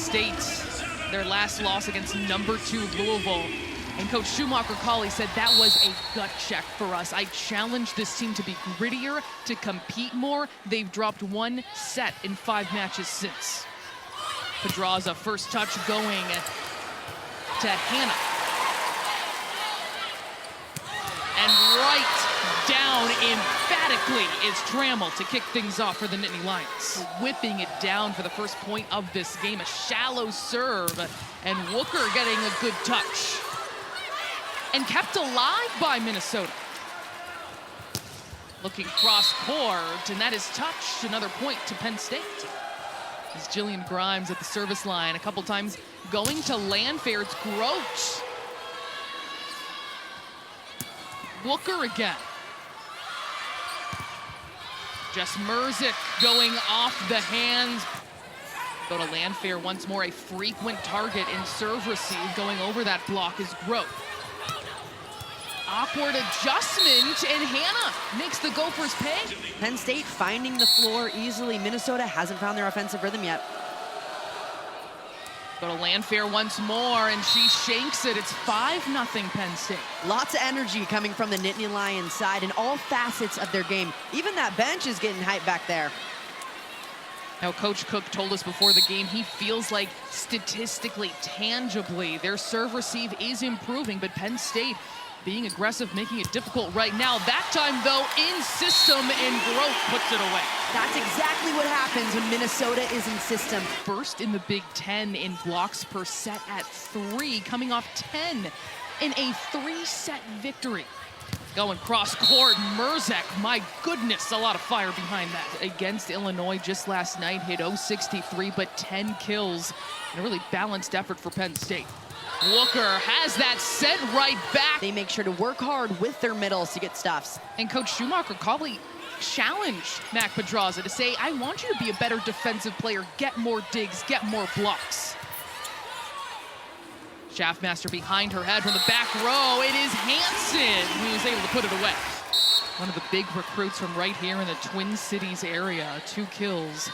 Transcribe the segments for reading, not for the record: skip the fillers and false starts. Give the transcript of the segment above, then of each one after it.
State, their last loss against #2 Louisville. And Coach Schumacher-Cauley said that was a gut check for us. I challenged this team to be grittier, to compete more. They've dropped 1 set in 5 matches since. Pedraza, first touch going to Hannah. And right down emphatically is Trammell to kick things off for the Nittany Lions. Whipping it down for the first point of this game. A shallow serve, and Wooker getting a good touch. And kept alive by Minnesota. Looking cross court, and that is touched. Another point to Penn State. As Jillian Grimes at the service line a couple times going to Landfair. It's Grote. Wooker again. Jess Mruzik going off the hands. Go to Landfair once more. A frequent target in serve receive. Going over that block is Grote. Awkward adjustment, and Hannah makes the Gophers pay. Penn State finding the floor easily. Minnesota hasn't found their offensive rhythm yet. Go to Landfair once more, and she shanks it. It's 5-0 Penn State. Lots of energy coming from the Nittany Lions side in all facets of their game. Even that bench is getting hyped back there. Now, Coach Cook told us before the game he feels like statistically, tangibly, their serve receive is improving, but Penn State being aggressive, making it difficult right now. That time, though, in system, and Grote puts it away. That's exactly what happens when Minnesota is in system. First in the Big Ten in blocks per set at 3, coming off 10 in a 3-set victory. Going cross court, Mruzik, my goodness, a lot of fire behind that. Against Illinois just last night, hit 063, but 10 kills. And a really balanced effort for Penn State. Wooker has that sent right back. They make sure to work hard with their middles to get stuffs. And Coach Schumacher-Cauley challenged Mac Pedraza to say, I want you to be a better defensive player, get more digs, get more blocks. Schaffmaster behind her head from the back row. It is Hansen who is able to put it away. One of the big recruits from right here in the Twin Cities area. 2 kills.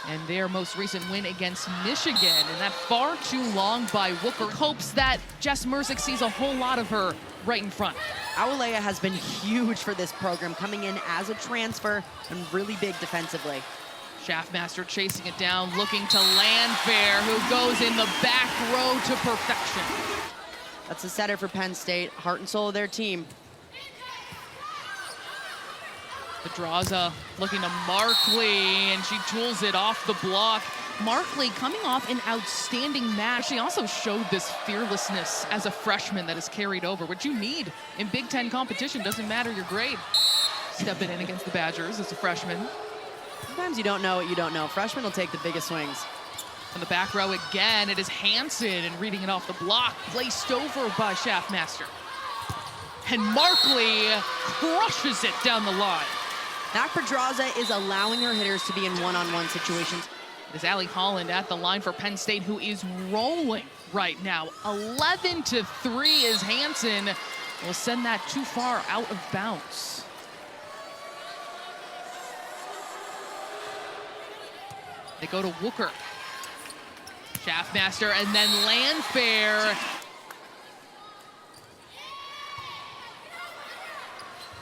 And their most recent win against Michigan. And that far too long by Wooker. Hopes that Jess Mruzik sees a whole lot of her right in front. Awoleye has been huge for this program, coming in as a transfer and really big defensively. Schaffmaster chasing it down, looking to Landfair, who goes in the back row to perfection. That's a setter for Penn State, heart and soul of their team. Pedraza looking to Markley, and she tools it off the block. Markley coming off an outstanding match. She also showed this fearlessness as a freshman that is carried over, which you need in Big Ten competition. Doesn't matter your grade. Stepping in against the Badgers as a freshman. Sometimes you don't know what you don't know. Freshmen will take the biggest swings. On the back row again, it is Hansen, and reading it off the block, placed over by Schaffmaster. And Markley crushes it down the line. Mac Pedraza is allowing her hitters to be in one-on-one situations. It is Allie Holland at the line for Penn State, who is rolling right now. 11-3 is Hansen. Will send that too far out of bounds. They go to Wooker. Schaffmaster, and then Landfair.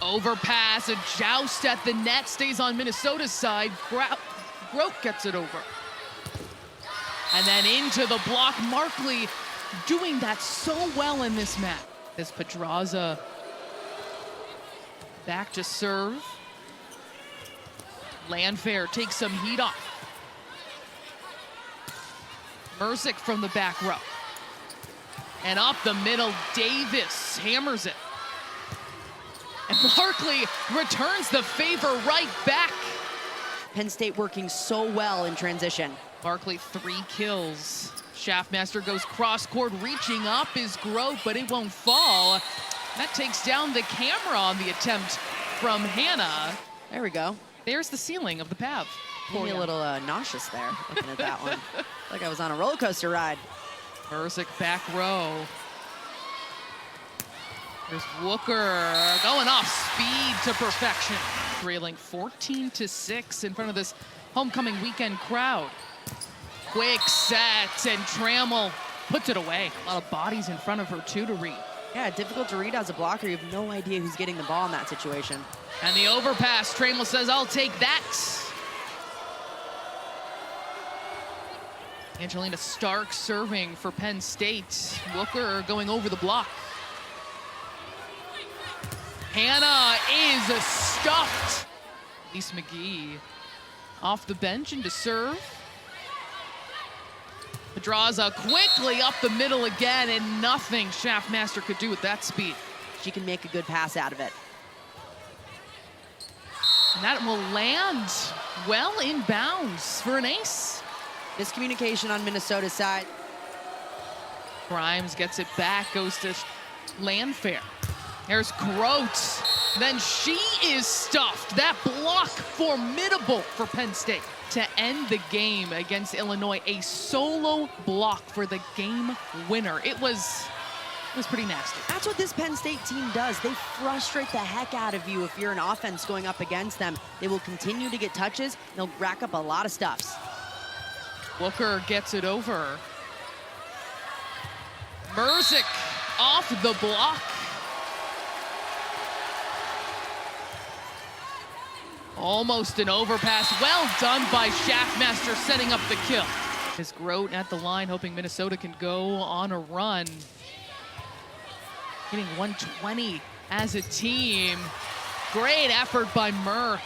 Overpass, a joust at the net, stays on Minnesota's side. Grote gets it over. And then into the block. Markley doing that so well in this match. As Pedraza back to serve. Landfair takes some heat off. Mruzik from the back row. And up the middle, Davis hammers it. And Markley returns the favor right back. Penn State working so well in transition. Markley 3 kills. Schaffmaster goes cross court, reaching up is Grote, but it won't fall. That takes down the camera on the attempt from Hannah. There we go. There's the ceiling of the PAV. Made me a little nauseous there, looking at that one. Like I was on a roller coaster ride. Mruzik back row. There's Wooker going off speed to perfection. Trailing 14-6 in front of this homecoming weekend crowd. Quick set, and Trammell puts it away. A lot of bodies in front of her, too, to read. Yeah, difficult to read as a blocker. You have no idea who's getting the ball in that situation. And the overpass, Trammell says, I'll take that. Angelina Stark serving for Penn State. Wilker going over the block. Hannah is stuffed. Elise McGee off the bench and to serve. Pedraza quickly up the middle again, and nothing Schaffmaster could do with that speed. She can make a good pass out of it. And that will land well inbounds for an ace. Miscommunication on Minnesota's side. Grimes gets it back, goes to Landfair. There's Grote. Then she is stuffed. That block formidable for Penn State to end the game against Illinois. A solo block for the game winner. It was pretty nasty. That's what this Penn State team does. They frustrate the heck out of you if you're an offense going up against them. They will continue to get touches. They'll rack up a lot of stuffs. Wilker gets it over. Mruzik off the block. Almost an overpass. Well done by Schaffmaster, setting up the kill. Is Grote at the line, hoping Minnesota can go on a run. Hitting 120 as a team. Great effort by Murr.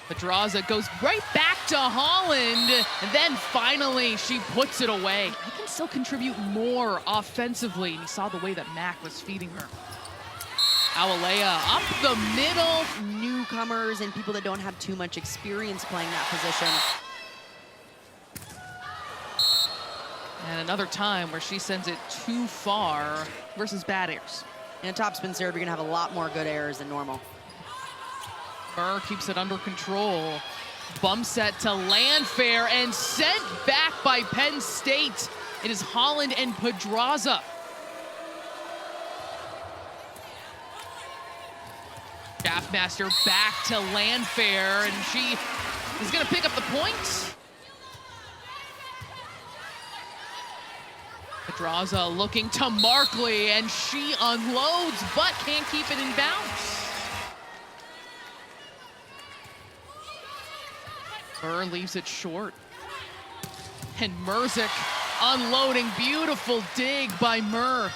Pedraza goes right back to Holland, and then finally she puts it away. I can still contribute more offensively, and you saw the way that Mack was feeding her. Awalea up the middle. Newcomers and people that don't have too much experience playing that position. And another time where she sends it too far versus bad airs. In a topspin serve, you're gonna have a lot more good errors than normal. Murr keeps it under control. Bump set to Landfair and sent back by Penn State. It is Holland and Pedraza. Schaffmaster back to Landfair, and she is gonna pick up the point. Pedraza looking to Markley, and she unloads, but can't keep it in bounds. Murr leaves it short. And Mruzik unloading, beautiful dig by Murr.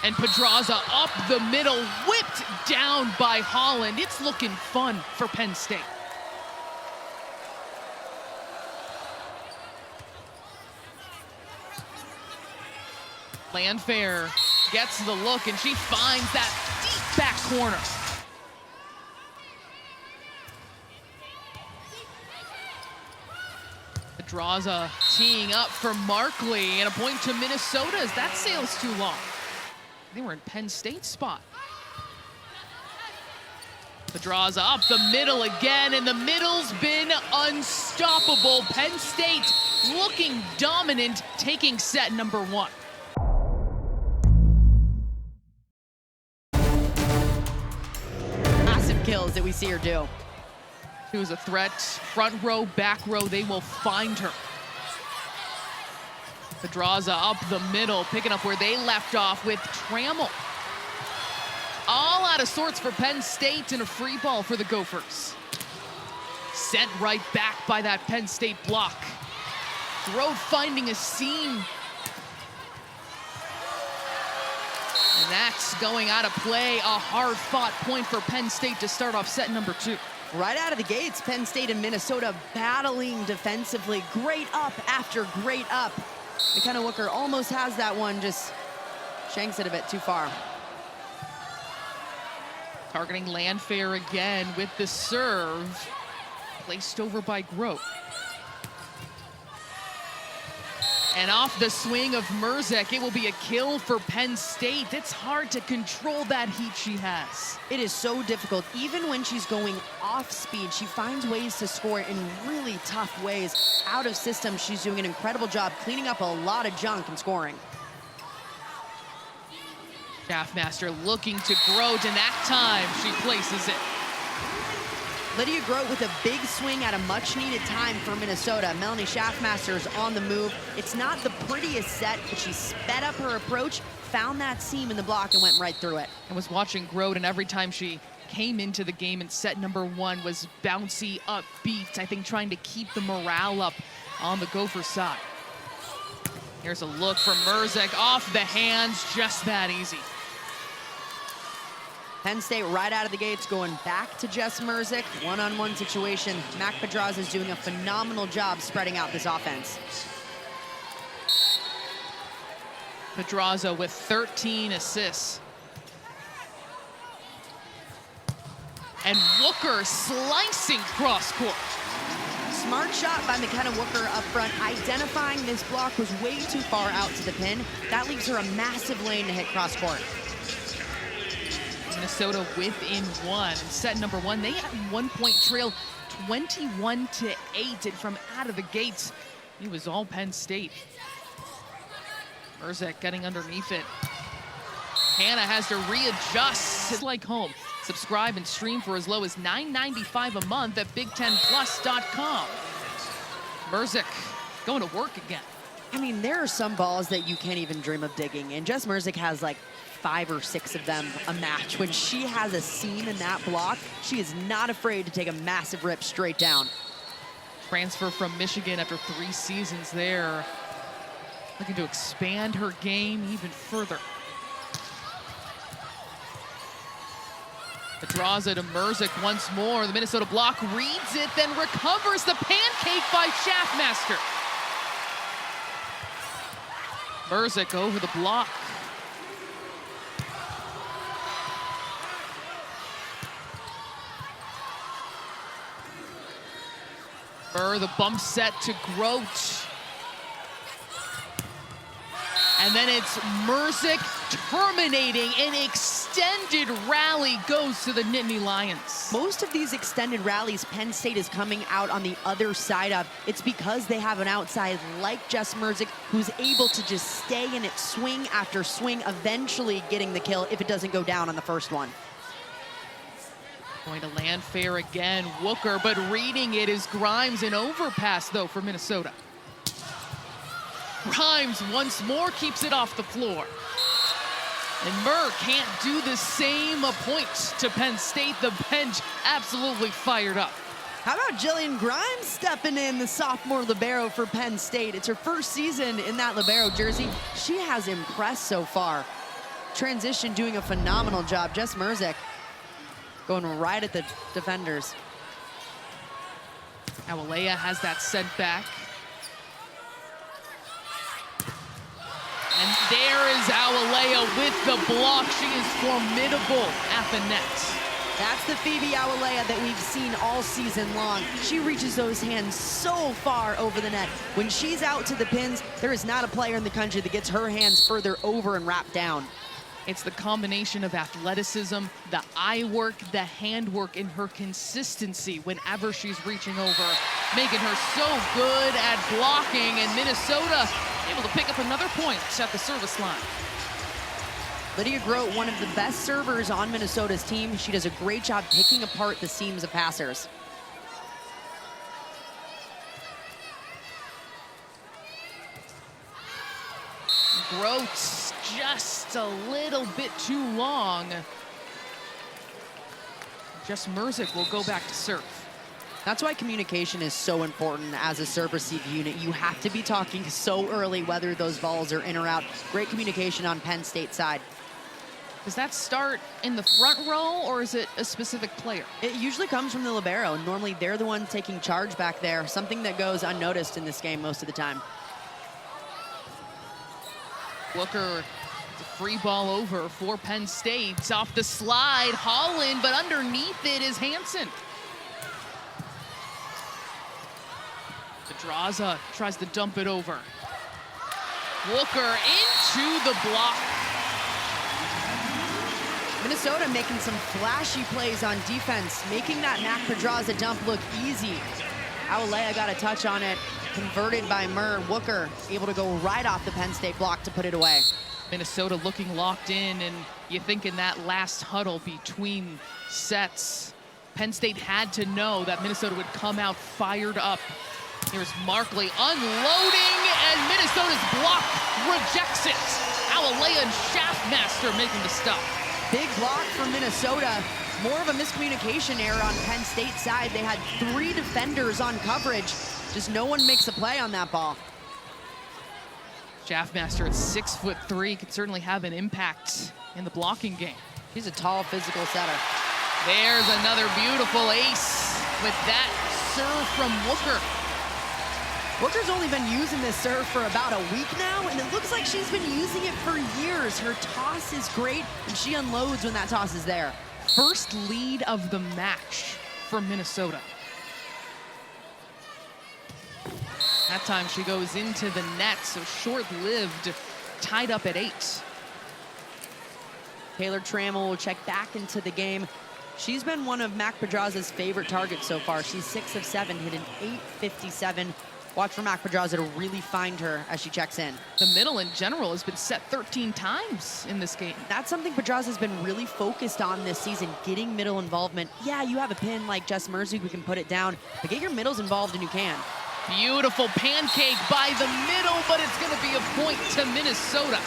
And Pedraza up the middle, whipped down by Holland. It's looking fun for Penn State. Landfair gets the look, and she finds that deep back corner. Pedraza teeing up for Markley, and a point to Minnesota as that sails too long. They were in Penn State's spot. Pedraza up the middle again, and the middle's been unstoppable. Penn State looking dominant, taking set number 1. Massive kills that we see her do. She was a threat, front row, back row, they will find her. Pedraza up the middle, picking up where they left off with Trammell. All out of sorts for Penn State, and a free ball for the Gophers. Sent right back by that Penn State block. Grote finding a seam. And that's going out of play. A hard-fought point for Penn State to start off set number 2. Right out of the gates, Penn State and Minnesota battling defensively. Great up after great up. McKenna Wooker almost has that one, just shanks it a bit too far. Targeting Landfair again with the serve. Placed over by Grote. And off the swing of Mruzik, it will be a kill for Penn State. It's hard to control that heat she has. It is so difficult. Even when she's going off speed, she finds ways to score in really tough ways. Out of system, she's doing an incredible job cleaning up a lot of junk and scoring. Schaffmaster looking to Grote, and that time she places it. Lydia Grote with a big swing at a much-needed time for Minnesota. Melanie Schaffmaster's on the move. It's not the prettiest set, but she sped up her approach, found that seam in the block, and went right through it. I was watching Grote, and every time she came into the game in set number 1 was bouncy, upbeat, I think trying to keep the morale up on the Gopher side. Here's a look from Mruzik, off the hands, just that easy. Penn State right out of the gates going back to Jess Mruzik. One-on-one situation. Mac Pedraza is doing a phenomenal job spreading out this offense. Pedraza with 13 assists. And Wooker slicing cross court. Smart shot by McKenna Wooker up front. Identifying this block was way too far out to the pin. That leaves her a massive lane to hit cross court. Minnesota within 1. In set number 1, they at 1-point trail 21-8. And from out of the gates, it was all Penn State. Mruzik getting underneath it. Hannah has to readjust. It's like home. Subscribe and stream for as low as $9.95 a month at Big10Plus.com. Mruzik going to work again. I mean, there are some balls that you can't even dream of digging, and Jess Mruzik has like 5 or 6 of them a match. When she has a seam in that block, she is not afraid to take a massive rip straight down. Transfer from Michigan after 3 seasons there. Looking to expand her game even further. Pedraza to Mruzik once more. The Minnesota block reads it, then recovers the pancake by Schaffmaster. Mruzik over the block. The bump set to Grote. And then it's Mruzik terminating an extended rally, goes to the Nittany Lions. Most of these extended rallies Penn State is coming out on the other side of. It's because they have an outside like Jess Mruzik who's able to just stay in it swing after swing, eventually getting the kill if it doesn't go down on the first one. Going to land fair again, Wooker, but reading it is Grimes. An overpass, though, for Minnesota. Grimes once more keeps it off the floor. And Murr can't do the same point to Penn State. The bench absolutely fired up. How about Jillian Grimes stepping in, the sophomore libero for Penn State? It's her first season in that libero jersey. She has impressed so far. Transition doing a phenomenal job. Jess Mruzik going right at the defenders. Awalea has that sent back. And there is Awalea with the block. She is formidable at the net. That's the Phoebe Awalea that we've seen all season long. She reaches those hands so far over the net. When she's out to the pins, there is not a player in the country that gets her hands further over and wrapped down. It's the combination of athleticism, the eye work, the hand work, and her consistency whenever she's reaching over, making her so good at blocking, and Minnesota able to pick up another point at the service line. Lydia Grote, one of the best servers on Minnesota's team. She does a great job picking apart the seams of passers. Grote just a little bit too long. Jess Mruzik will go back to serve. That's why communication is so important as a serve-receive unit. You have to be talking so early whether those balls are in or out. Great communication on Penn State side. Does that start in the front row, or is it a specific player? It usually comes from the libero. Normally they're the ones taking charge back there, something that goes unnoticed in this game most of the time. Wooker, the free ball over for Penn State. Off the slide, Holland, but underneath it is Hansen. Pedraza tries to dump it over. Wooker into the block. Minnesota making some flashy plays on defense, making that Mac Pedraza dump look easy. Awalea got a touch on it, converted by Murr. Wooker able to go right off the Penn State block to put it away. Minnesota looking locked in, and you think in that last huddle between sets, Penn State had to know that Minnesota would come out fired up. Here's Markley unloading, and Minnesota's block rejects it. Alea and Schaffmaster making the stop. Big block for Minnesota. More of a miscommunication error on Penn State's side. They had 3 defenders on coverage. Just no one makes a play on that ball. Schaffmaster at 6'3" could certainly have an impact in the blocking game. He's a tall, physical setter. There's another beautiful ace with that serve from Wooker. Wooker's only been using this serve for about a week now, and it looks like she's been using it for years. Her toss is great, and she unloads when that toss is there. First lead of the match for Minnesota. That time she goes into the net, so short-lived, tied up at 8. Taylor Trammell will check back into the game. She's been one of Mac Pedraza's favorite targets so far. She's 6 of 7, hit an .857. Watch for Mac Pedraza to really find her as she checks in. The middle in general has been set 13 times in this game. That's something Pedraza's been really focused on this season, getting middle involvement. Yeah, you have a pin like Jess Mruzik who can put it down, but get your middles involved and you can. Beautiful pancake by the middle, but it's going to be a point to Minnesota.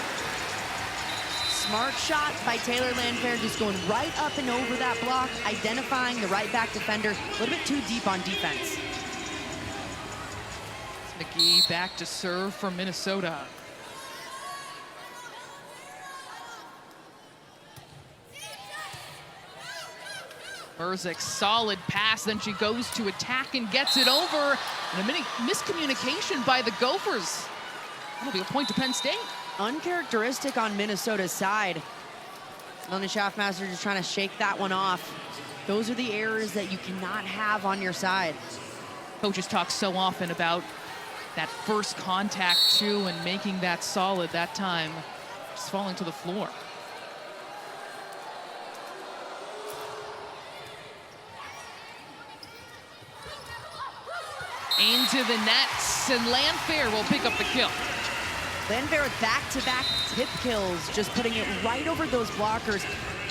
Smart shot by Taylor Landfair, just going right up and over that block, identifying the right back defender, a little bit too deep on defense. McGee back to serve for Minnesota. Mruzik, solid pass, then she goes to attack and gets it over. And a miscommunication by the Gophers. That'll be a point to Penn State. Uncharacteristic on Minnesota's side. Melanie Schaffmaster just trying to shake that one off. Those are the errors that you cannot have on your side. Coaches talk so often about that first contact too, and making that solid that time, just falling to the floor. Into the nets, and Landfair will pick up the kill. Landfair with back-to-back tip kills, just putting it right over those blockers.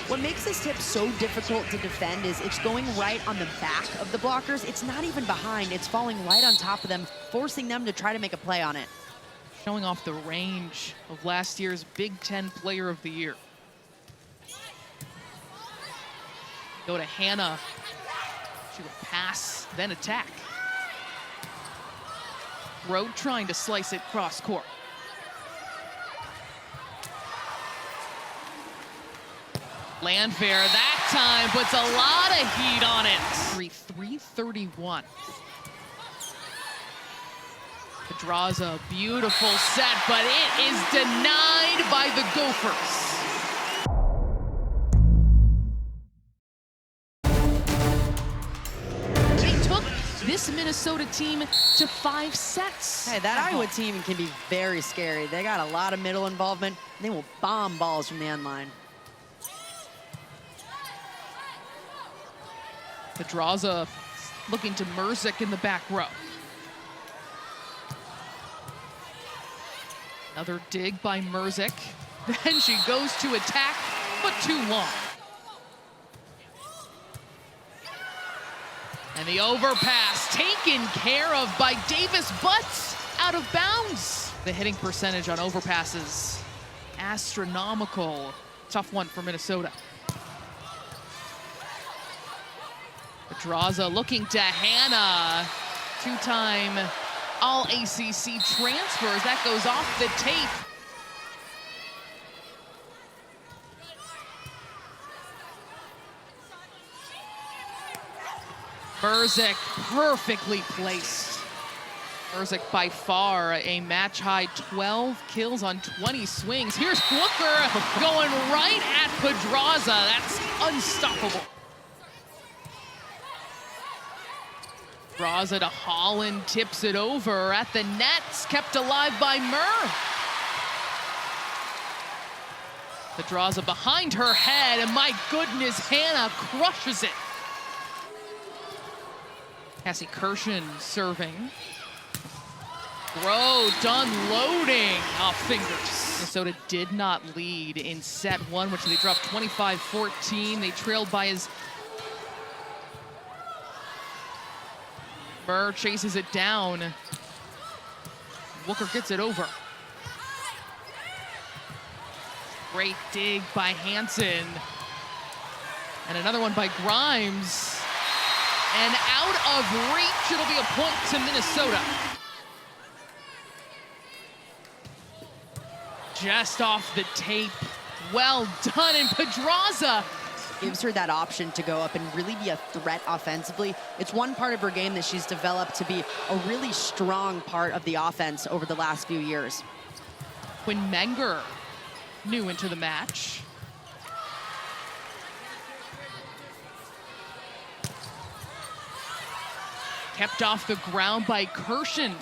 What makes this tip so difficult to defend is it's going right on the back of the blockers. It's not even behind, it's falling right on top of them, forcing them to try to make a play on it. Showing off the range of last year's Big Ten Player of the Year. Go to Hannah. She will pass, then attack. Road trying to slice it cross court. Landfair that time puts a lot of heat on it. 3:31. Pedraza, beautiful set, but it is denied by the Gophers. They took this Minnesota team to 5 sets. Hey, that Iowa team can be very scary. They got a lot of middle involvement, and they will bomb balls from the end line. Pedraza looking to Mruzik in the back row. Another dig by Mruzik. Then she goes to attack, but too long. And the overpass taken care of by Davis, but out of bounds. The hitting percentage on overpasses, astronomical. Tough one for Minnesota. Pedraza looking to Hannah. 2-time All-ACC transfers. That goes off the tape. Mruzik perfectly placed. Mruzik by far a match-high 12 kills on 20 swings. Here's Wooker going right at Pedraza. That's unstoppable. Pedraza to Holland, tips it over at the nets, kept alive by Murr. Pedraza behind her head, and my goodness, Hannah crushes it. Cassie Kirshen serving. Rowe done loading off fingers. Minnesota did not lead in set 1, which they dropped 25-14. They trailed by as Burr chases it down. Wooker gets it over. Great dig by Hansen. And another one by Grimes. And out of reach, it'll be a point to Minnesota. Just off the tape. Well done, and Pedraza gives her that option to go up and really be a threat offensively. It's one part of her game that she's developed to be a really strong part of the offense over the last few years. Quinn Menger, new into the match. Kept off the ground by Kirshen.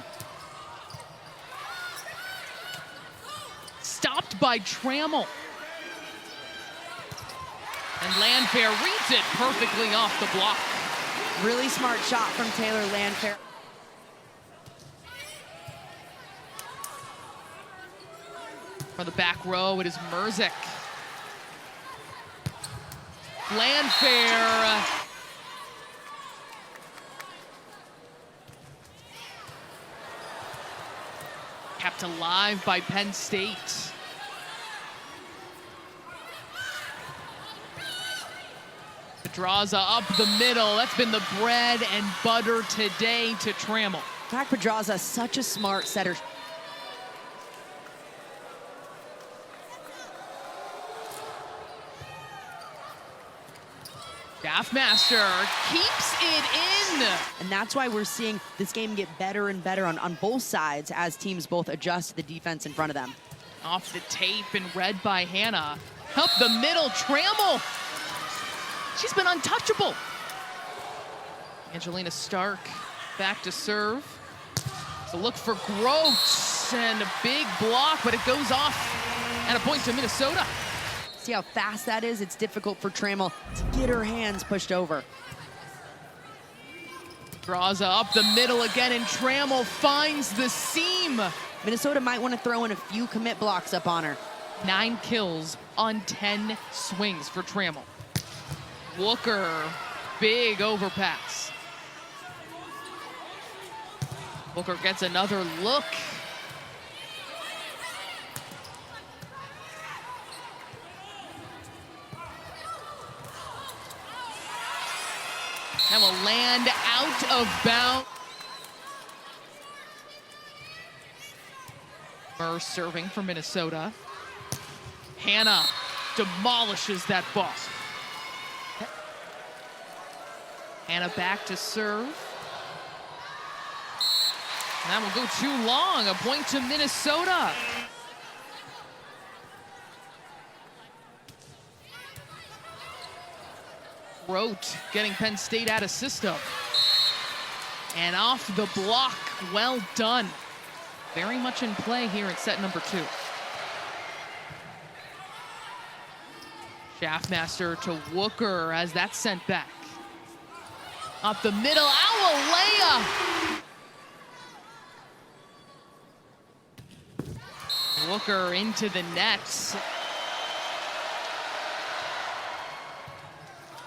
Stopped by Trammell. And Landfair reads it perfectly off the block. Really smart shot from Taylor Landfair. For the back row, it is Mruzik. Landfair. Kept alive by Penn State. Pedraza up the middle. That's been the bread and butter today to Trammell. Zach Pedraza, such a smart setter. Gaffmaster keeps it in. And that's why we're seeing this game get better and better on both sides as teams both adjust to the defense in front of them. Off the tape and read by Hannah. Up the middle, Trammell. She's been untouchable. Angelina Stark back to serve. So look for Groats and a big block, but it goes off and a point to Minnesota. See how fast that is? It's difficult for Trammell to get her hands pushed over. Pedraza up the middle again, and Trammell finds the seam. Minnesota might want to throw in a few commit blocks up on her. 9 kills on 10 swings for Trammell. Wooker, big overpass. Wooker gets another look. And will land out of bounds. Burr serving for Minnesota. Hannah demolishes that ball. Hannah back to serve. And that will go too long. A point to Minnesota. Rote getting Penn State out of system. And off the block, well done. Very much in play here in set number 2. Schaffmaster to Wooker as that's sent back. Up the middle, Awalea. Wooker into the net.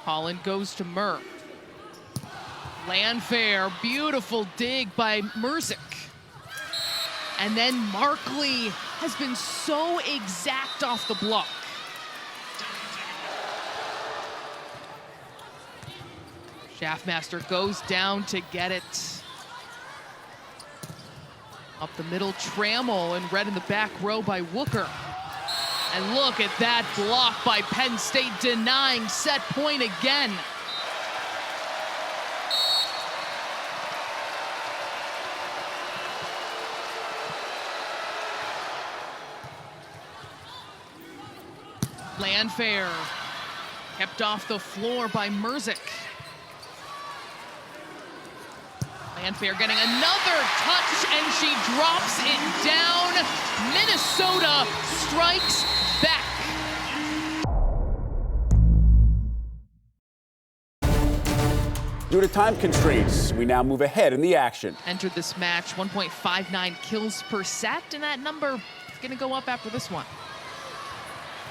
Holland goes to Murr. Landfair, beautiful dig by Mruzik. And then Markley has been so exact off the block. Schaffmaster goes down to get it. Up the middle, Trammell, and red in the back row by Wooker. And look at that block by Penn State, denying set point again. Landfair kept off the floor by Mruzik. Landfair getting another touch, and she drops it down. Minnesota strikes back. Due to time constraints, we now move ahead in the action. Entered this match 1.59 kills per set, and that number is going to go up after this one.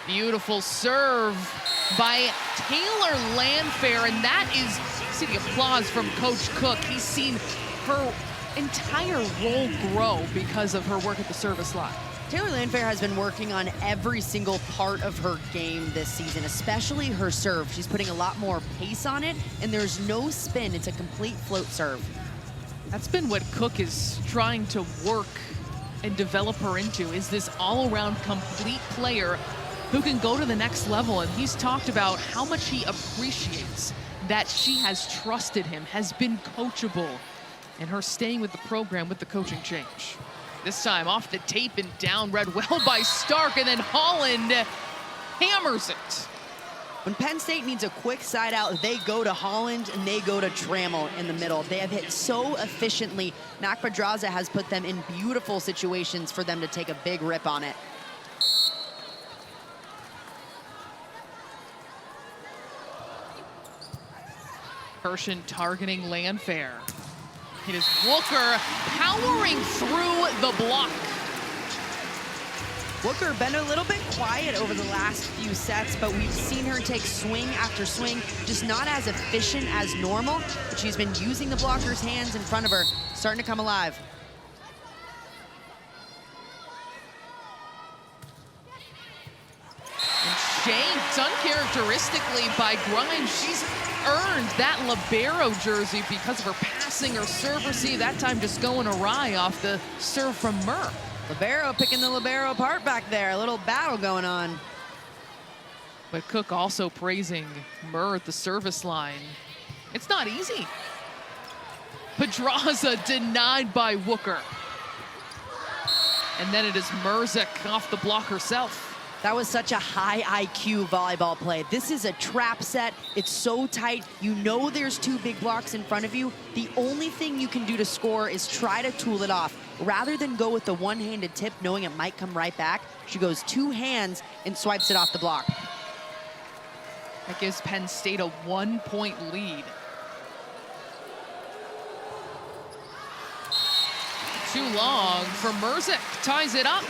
Beautiful serve by Taylor Landfair, and that is, see the applause from Coach Cook. He's seen her entire role grow because of her work at the service line. Taylor Trammell has been working on every single part of her game this season, especially her serve. She's putting a lot more pace on it, and there's no spin. It's a complete float serve. That's been what Cook is trying to work and develop her into, is this all-around complete player who can go to the next level. And he's talked about how much he appreciates that she has trusted him, has been coachable, and her staying with the program with the coaching change. This time off the tape and down, read well by Stark, and then Holland hammers it. When Penn State needs a quick side out, they go to Holland and they go to Trammell in the middle. They have hit so efficiently. Mac Pedraza has put them in beautiful situations for them to take a big rip on it. Kirshen targeting Landfair. It is Wooker powering through the block. Wooker been a little bit quiet over the last few sets, but we've seen her take swing after swing, just not as efficient as normal, but she's been using the blocker's hands in front of her, starting to come alive. And shanked uncharacteristically by Grimes. She's earned that libero jersey because of her passing, her serve receive, that time just going awry off the serve from Mur. Libero picking the libero apart back there. A little battle going on. But Cook also praising Mur at the service line. It's not easy. Pedraza denied by Wooker. And then it is Mruzik off the block herself. That was such a high IQ volleyball play. This is a trap set. It's so tight. You know there's two big blocks in front of you. The only thing you can do to score is try to tool it off. Rather than go with the one-handed tip, knowing it might come right back, she goes two hands and swipes it off the block. That gives Penn State a 1-point lead. Too long for Mruzik, ties it up.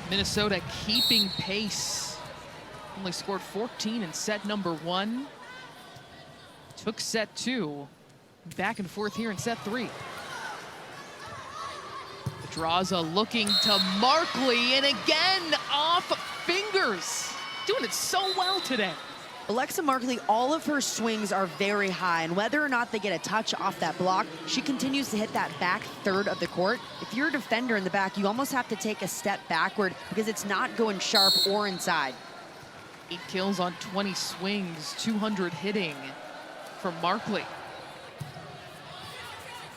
Minnesota keeping pace. Only scored 14 in set number 1. Took set 2. Back and forth here in set 3. Pedraza looking to Markley, and again off fingers. Doing it so well today. Alexa Markley, all of her swings are very high, and whether or not they get a touch off that block, she continues to hit that back third of the court. If you're a defender in the back, you almost have to take a step backward because it's not going sharp or inside. 8 kills on 20 swings, 200 hitting for Markley.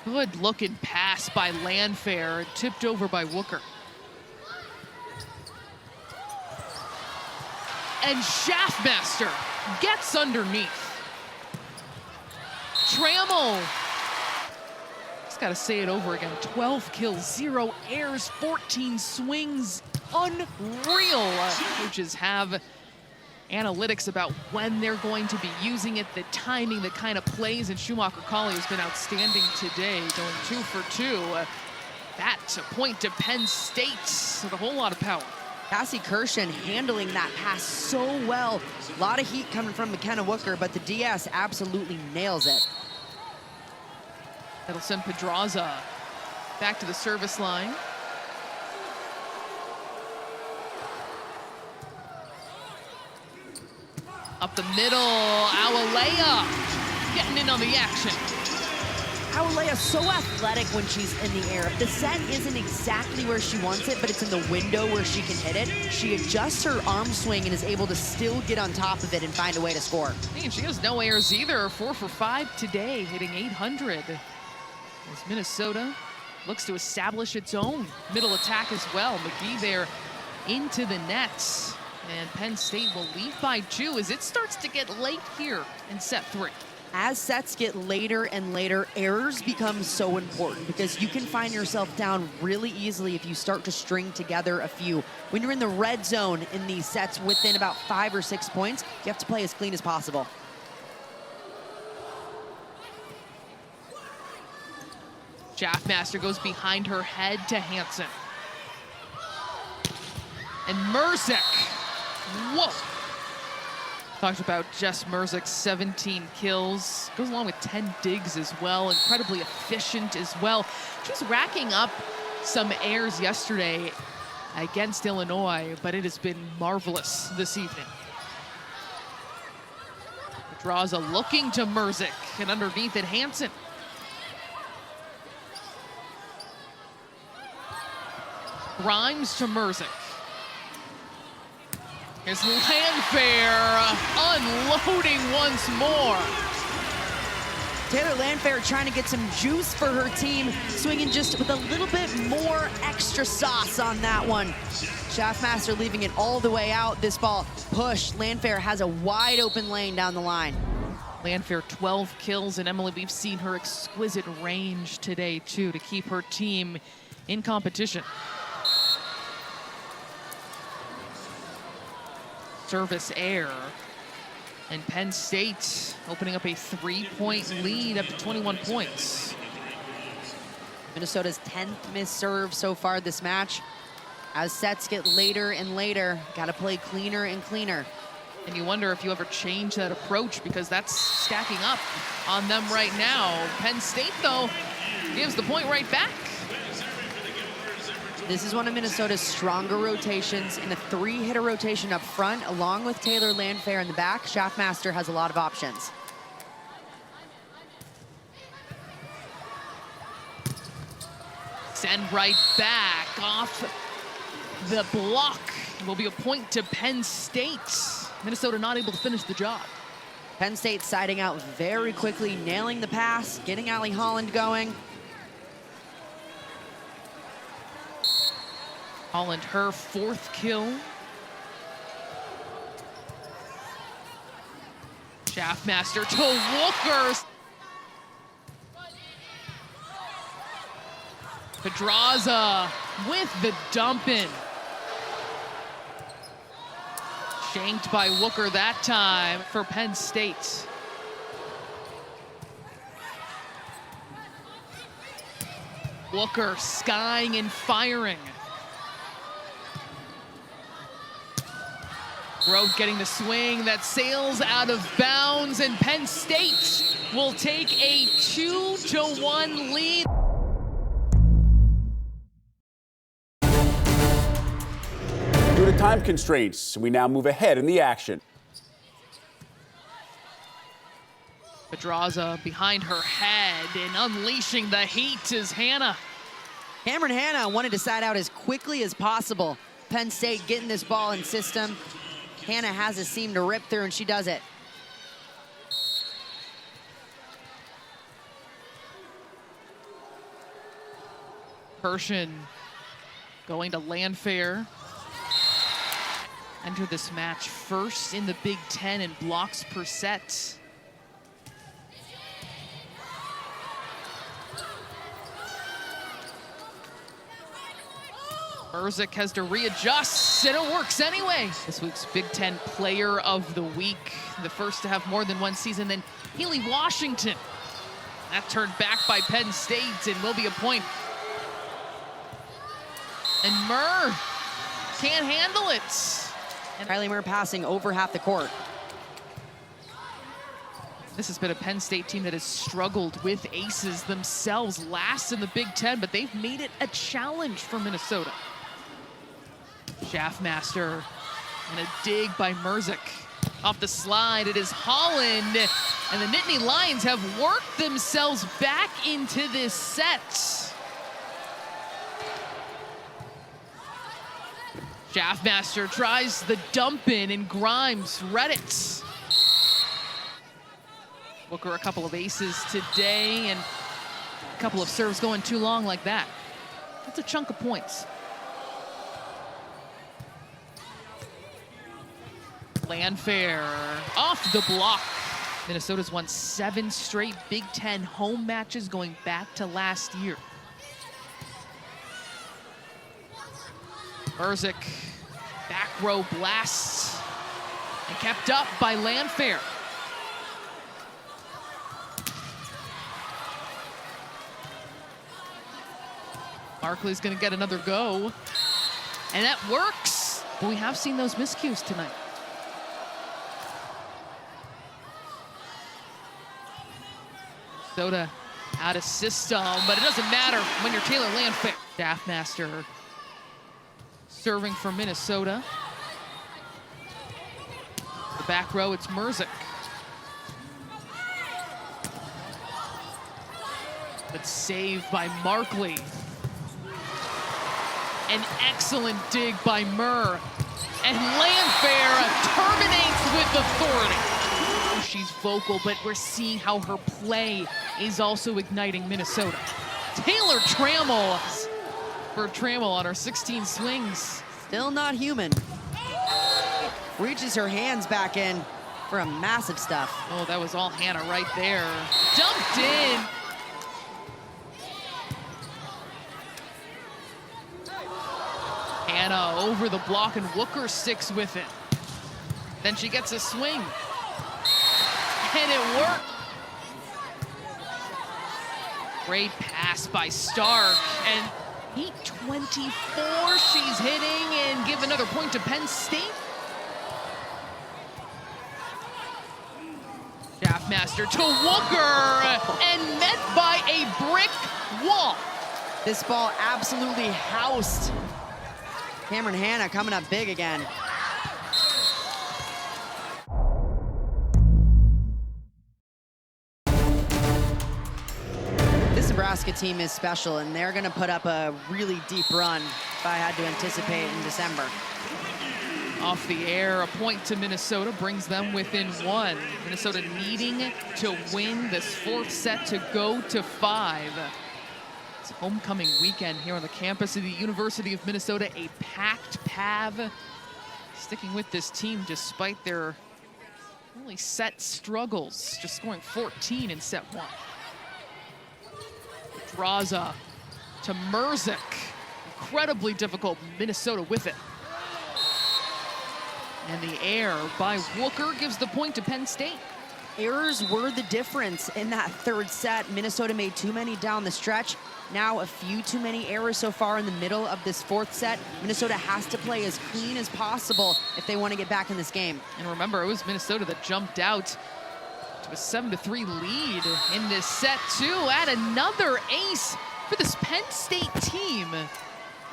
Good looking pass by Landfair, tipped over by Wooker. And Schaffmaster gets underneath. Trammell. Just got to say it over again. 12 kills, 0 errors, 14 swings. Unreal. Coaches have analytics about when they're going to be using it, the timing, the kind of plays, and Schumacher-Colley has been outstanding today, going 2 for 2. That to point to Penn State with a whole lot of power. Cassie Kirshen handling that pass so well. A lot of heat coming from McKenna Wooker, but the DS absolutely nails it. That'll send Pedraza back to the service line. Up the middle, Awalea getting in on the action. Awalea so athletic when she's in the air. If the set isn't exactly where she wants it, but it's in the window where she can hit it, she adjusts her arm swing and is able to still get on top of it and find a way to score. And she has no errors either. 4 for 5 today, hitting 800. As Minnesota looks to establish its own middle attack as well. McGee there into the nets. And Penn State will lead by 2 as it starts to get late here in set 3. As sets get later and later, errors become so important because you can find yourself down really easily if you start to string together a few. When you're in the red zone in these sets within about 5 or 6 points, you have to play as clean as possible. Schaffmaster goes behind her head to Hansen. And Mruzik, whoa. Talked about Jess Mruzik's 17 kills. Goes along with 10 digs as well. Incredibly efficient as well. She was racking up some airs yesterday against Illinois, but it has been marvelous this evening. Pedraza looking to Mruzik, and underneath it, Hansen. Grimes to Mruzik. Here's Landfair unloading once more. Taylor Landfair trying to get some juice for her team, swinging just with a little bit more extra sauce on that one. Schaffmaster leaving it all the way out. This ball pushed. Landfair has a wide open lane down the line. Landfair 12 kills, and Emily, we've seen her exquisite range today too to keep her team in competition. Service air, and Penn State opening up a 3-point lead up to 21 points. Minnesota's 10th missed serve so far this match. As sets get later and later, got to play cleaner and cleaner. And you wonder if you ever change that approach, because that's stacking up on them right now. Penn State, though, gives the point right back. This is one of Minnesota's stronger rotations. In a 3-hitter rotation up front, along with Taylor Landfair in the back, Schaffmaster has a lot of options. Send right back off the block. Will be a point to Penn State. Minnesota not able to finish the job. Penn State siding out very quickly, nailing the pass, getting Allie Holland going. Holland, her 4th kill. Schaffmaster to Wookers. Pedraza with the dump in. Shanked by Wooker that time for Penn State. Wooker skying and firing. Rowe getting the swing that sails out of bounds, and Penn State will take a 2-1 lead. Due to time constraints, we now move ahead in the action. Pedraza behind her head, and unleashing the heat is Hannah. Cameron Hanna wanted to side out as quickly as possible. Penn State getting this ball in system. Hannah has a seam to rip through, and she does it. Pershing going to Landfair. Enter this match first in the Big Ten in blocks per set. Mruzik has to readjust, and it works anyway. This week's Big Ten Player of the Week, the first to have more than one season, then Healy Washington. That turned back by Penn State and will be a point. And Murr can't handle it. And Kylie Murr passing over half the court. this has been a Penn State team that has struggled with aces themselves, last in the Big Ten, but they've made it a challenge for Minnesota. Schaffmaster and a dig by Mruzik. Off the slide, it is Holland, and the Nittany Lions have worked themselves back into this set. Schaffmaster tries the dump in, and Grimes read it. Booker a couple of aces today, and a couple of serves going too long like that. That's a chunk of points. Landfair off the block. Minnesota's won 7 straight Big Ten home matches going back to last year. Mruzik, back row blast, and kept up by Landfair. Barkley's gonna get another go, and that works. But we have seen those miscues tonight. Minnesota out of system, but it doesn't matter when you're Taylor Landfair. Staffmaster serving for Minnesota. The back row, it's Mruzik. But saved by Markley. An excellent dig by Murr. And Landfair terminates with authority. She's vocal, but we're seeing how her play is also igniting Minnesota. Taylor Trammell for Trammell on her 16 swings. Still not human. Reaches her hands back in for a massive stuff. Oh, that was all Hannah right there. Dumped in. Hannah over the block, and Wooker sticks with it. Then she gets a swing. And it worked. Great pass by Stark. And 8:24 she's hitting, and give another point to Penn State. Staffmaster to Wooker, and met by a brick wall. This ball absolutely housed. Cameron Hannah coming up big again. This Nebraska team is special, and they're gonna put up a really deep run if I had to anticipate in December. Off the air, a point to Minnesota brings them within one. Minnesota needing to win this fourth set to go to 5. It's homecoming weekend here on the campus of the University of Minnesota, a packed PAV. Sticking with this team despite their early set struggles, just scoring 14 in set 1. Draza to Mruzik. Incredibly difficult, Minnesota with it. And the air by Wooker gives the point to Penn State. Errors were the difference in that third set. Minnesota made too many down the stretch. Now a few too many errors so far in the middle of this fourth set. Minnesota has to play as clean as possible if they want to get back in this game. And remember, it was Minnesota that jumped out to a 7-3 lead in this set too. Add another ace for this Penn State team.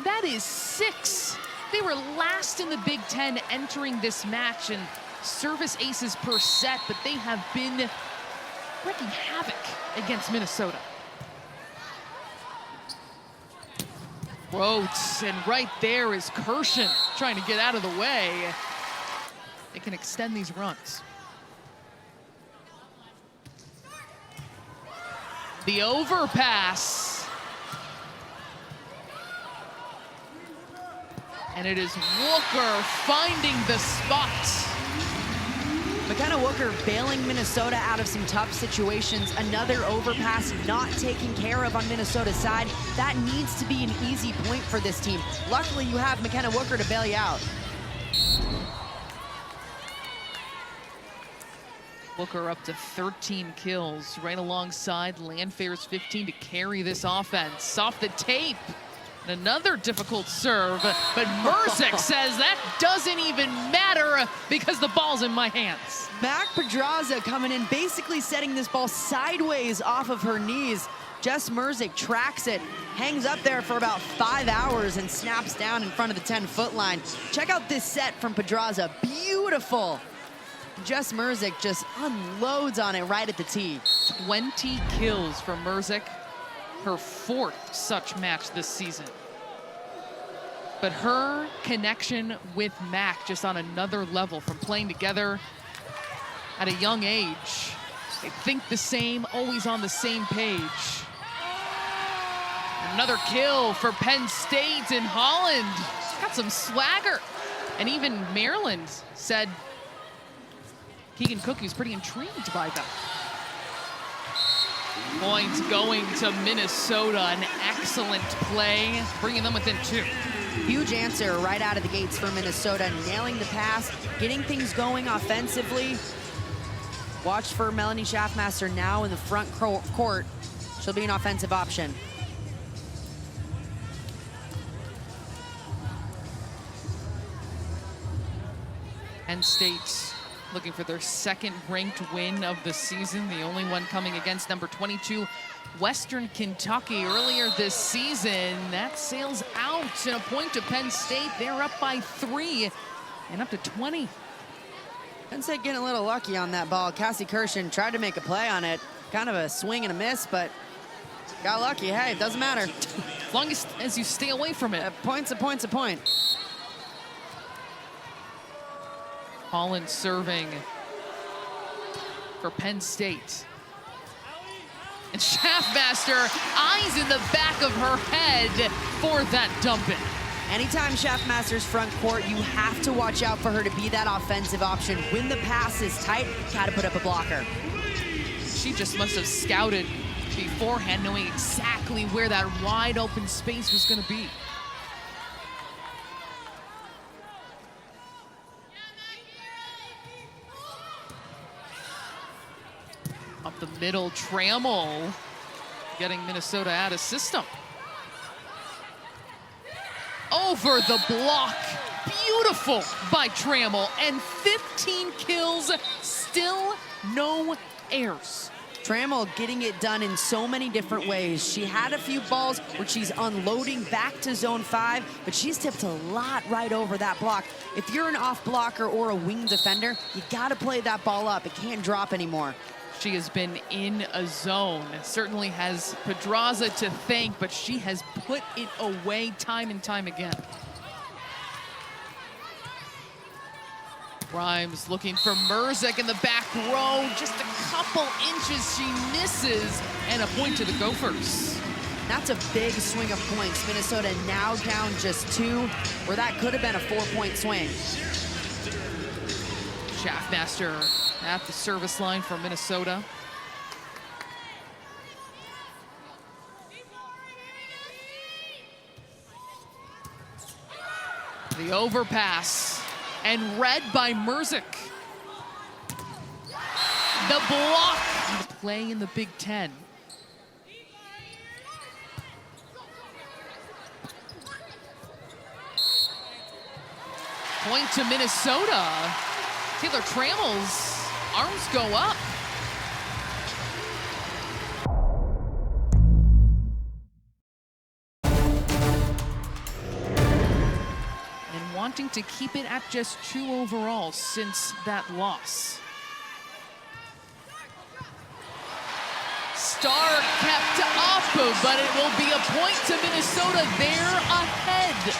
That is 6. They were last in the Big Ten entering this match in service aces per set, but they have been wreaking havoc against Minnesota. Rhodes, and right there is Kirshen trying to get out of the way. They can extend these runs. The overpass. And it is Wooker finding the spot. McKenna Wooker bailing Minnesota out of some tough situations. Another overpass not taken care of on Minnesota's side. That needs to be an easy point for this team. Luckily, you have McKenna Wooker to bail you out. Wooker up to 13 kills, right alongside Landfair's 15 to carry this offense. Off the tape. And another difficult serve, but Mruzik says that doesn't even matter because the ball's in my hands. Mac Pedraza coming in, basically setting this ball sideways off of her knees. Jess Mruzik tracks it, hangs up there for about 5 hours and snaps down in front of the 10-foot line. Check out this set from Pedraza, beautiful. Jess Mruzik just unloads on it right at the tee. 20 kills for Mruzik. Her 4th such match this season. But her connection with Mac just on another level from playing together at a young age. They think the same, always on the same page. Another kill for Penn State, and Holland got some swagger. And even Maryland said Keegan Cookie was pretty intrigued by them. Points going to Minnesota, an excellent play, bringing them within 2. Huge answer right out of the gates for Minnesota, nailing the pass, getting things going offensively. Watch for Melanie Schaffmaster now in the front court. She'll be an offensive option. Penn State looking for their second ranked win of the season, the only one coming against number 22 Western Kentucky earlier this season. That sails out and a point to Penn State. They're up by 3 and up to 20. Penn State getting a little lucky on that ball. Cassie Kirshen tried to make a play on it. Kind of a swing and a miss, but got lucky. Hey, it doesn't matter. As long as you stay away from it. Point's a point's a point. Holland serving for Penn State. And Schaffmaster, eyes in the back of her head for that dump-in. Anytime Schaffmaster's front court, you have to watch out for her to be that offensive option. When the pass is tight, gotta put up a blocker. She just must have scouted beforehand, knowing exactly where that wide open space was gonna be. Up the middle, Trammell getting Minnesota out of system. Over the block, beautiful by Trammell, and 15 kills, still no errors. Trammell getting it done in so many different ways. She had a few balls where she's unloading back to zone 5, but she's tipped a lot right over that block. If you're an off blocker or a wing defender, you gotta play that ball up. It can't drop anymore. She has been in a zone. Certainly has Pedraza to thank, but she has put it away time and time again. Grimes looking for Mruzik in the back row. Just a couple inches, she misses, and a point to the Gophers. That's a big swing of points. Minnesota now down just 2, where that could have been a 4-point swing. Schaffmaster at the service line for Minnesota. The overpass, and read by Mruzik. The block. Play in the Big Ten. Point to Minnesota. Taylor Trammell's arms go up. And wanting to keep it at just 2 overall since that loss. Starr kept up, but it will be a point to Minnesota. They're ahead.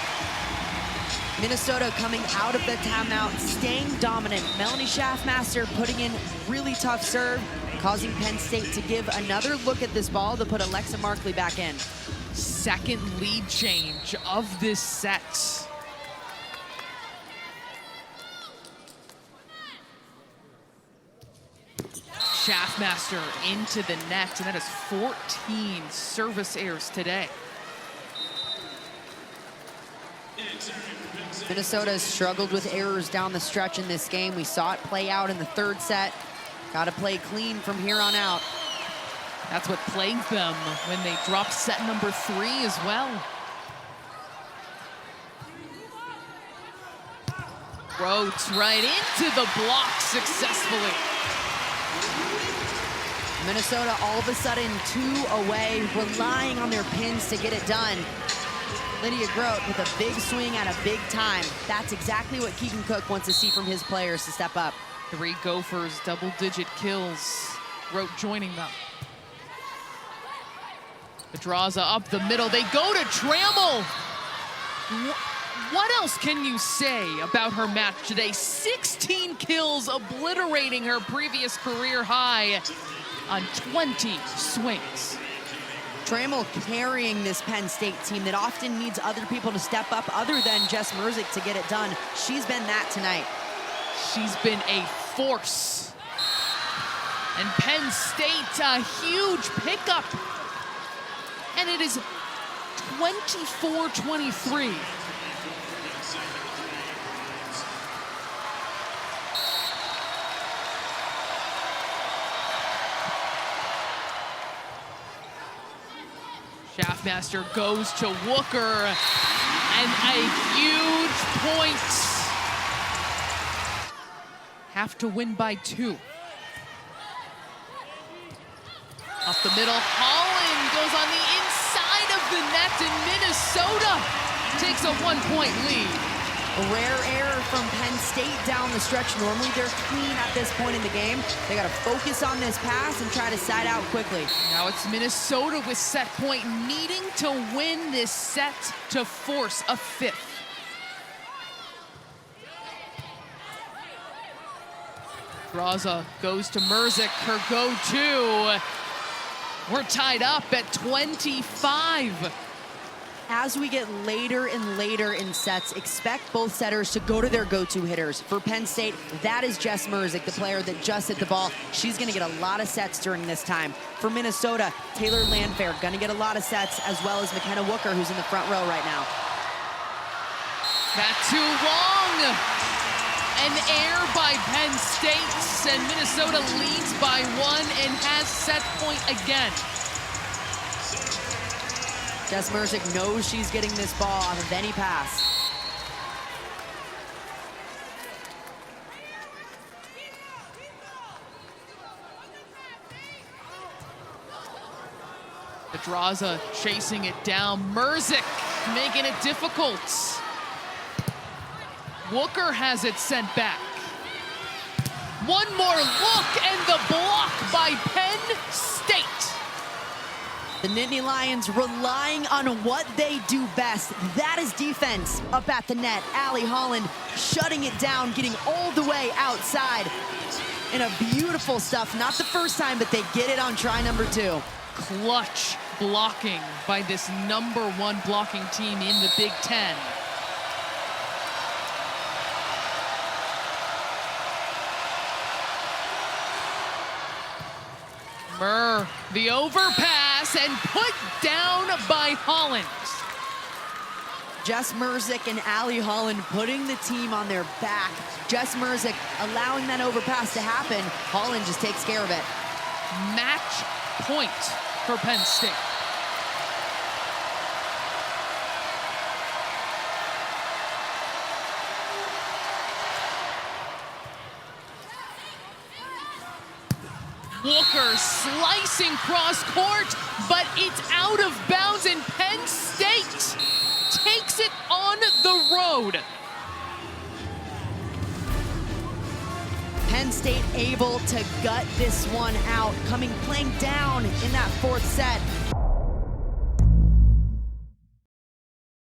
Minnesota coming out of the timeout, staying dominant. Melanie Schaffmaster putting in really tough serve, causing Penn State to give another look at this ball to put Alexa Markley back in. Second lead change of this set. Schaffmaster into the net, and that is 14 service errors today. Minnesota has struggled with errors down the stretch in this game. We saw it play out in the 3rd set. Got to play clean from here on out. That's what plagued them when they dropped set number 3 as well. Rotes right into the block successfully. Minnesota all of a sudden 2 away, relying on their pins to get it done. Lydia Grote with a big swing at a big time. That's exactly what Keegan Cook wants to see from his players to step up. 3 Gophers, double-digit kills. Grote joining them. Pedraza up the middle. They go to Trammell. What else can you say about her match today? 16 kills, obliterating her previous career high on 20 swings. Trammell carrying this Penn State team that often needs other people to step up other than Jess Mruzik to get it done. She's been that tonight. She's been a force. And Penn State, a huge pickup. And it is 24-23. Schaffmaster goes to Wooker, and a huge point. have to win by 2. Off the middle, Holland goes on the inside of the net, and Minnesota takes a 1-point lead. A rare error from Penn State down the stretch. Normally they're clean at this point in the game. They got to focus on this pass and try to side out quickly. Now it's Minnesota with set point, needing to win this set to force a 5th. Raza goes to Mruzik, her go-to. We're tied up at 25. As we get later and later in sets, expect both setters to go to their go-to hitters. For Penn State, that is Jess Mruzik, the player that just hit the ball. She's gonna get a lot of sets during this time. For Minnesota, Taylor Landfair gonna get a lot of sets, as well as McKenna Wooker, who's in the front row right now. That too long. An error by Penn State, and Minnesota leads by 1 and has set point again. Jess Mruzik knows she's getting this ball off of any pass. Pedraza chasing it down. Mruzik making it difficult. Wooker has it sent back. One more look, and the block by Penn State. The Nittany Lions relying on what they do best. That is defense up at the net. Allie Holland shutting it down, getting all the way outside. And a beautiful stuff. Not the first time, but they get it on try number 2. Clutch blocking by this #1 blocking team in the Big Ten. The overpass and put down by Holland. Jess Mruzik and Allie Holland putting the team on their back. Jess Mruzik allowing that overpass to happen. Holland just takes care of it. Match point for Penn State. Wooker slicing cross court, but it's out of bounds, and Penn State takes it on the road. Penn State able to gut this one out, playing down in that 4th set.